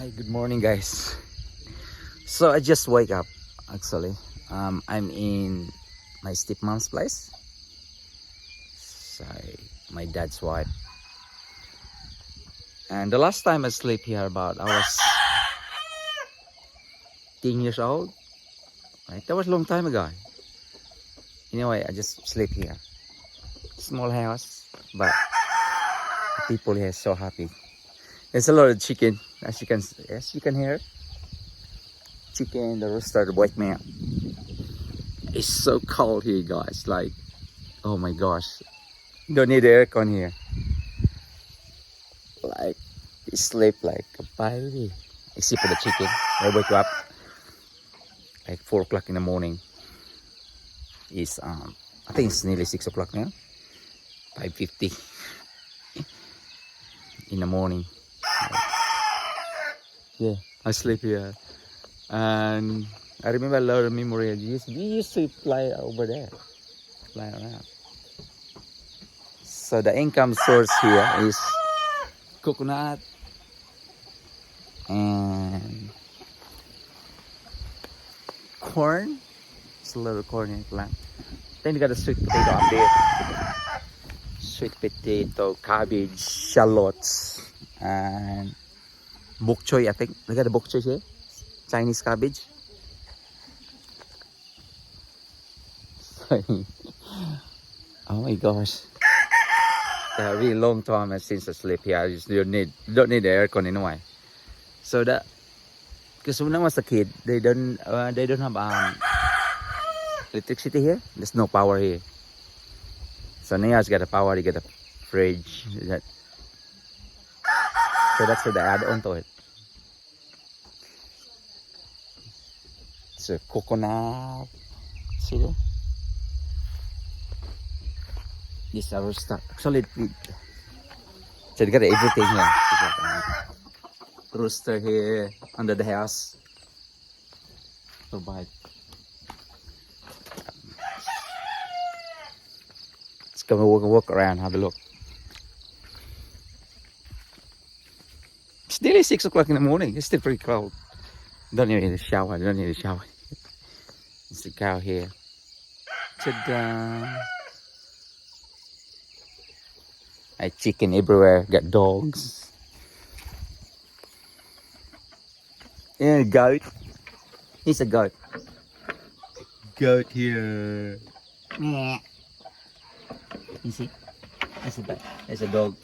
Hi, good morning, guys. So I just wake up. Actually, I'm in my stepmom's place. So my dad's wife. And the last time I sleep here, about I was 10 years old. Right, that was a long time ago. Anyway, I just sleep here. Small house, but the people here are so happy. There's a lot of chicken, as you can hear. Chicken, the rooster, the white man. It's so cold here, guys. Like, oh my gosh, don't need aircon here. Like, he sleep like a baby. Except for the chicken. I wake up like 4 o'clock in the morning. It's I think it's nearly 6 o'clock now. 5:50 in the morning. Yeah, I sleep here. And I remember a lot of memory. We used to fly over there. Fly around. So the income source here is coconut and corn. It's a little corn in the plant. Then you got a sweet potato up there. Sweet potato, cabbage, shallots, and bok choy. I think they got a bok choy here. Chinese cabbage. Oh my gosh. A really long time since I sleep here. I just don't need the aircon anyway. So that, because when I was a kid, they don't have electricity here. There's no power here. So now it's got a power. You get a fridge. So that's what they add on to it. It's a coconut. See there? This is our stock. Actually, so they got everything here. They got rooster here under the house. So bad. Let's go walk around, have a look. It's nearly 6 o'clock in the morning. It's still pretty cold. Don't need a shower. It's the cow here. Ta-da! I chicken everywhere. Got dogs. Yeah, goat. He's a goat. Goat here. Yeah. You see? That's a dog.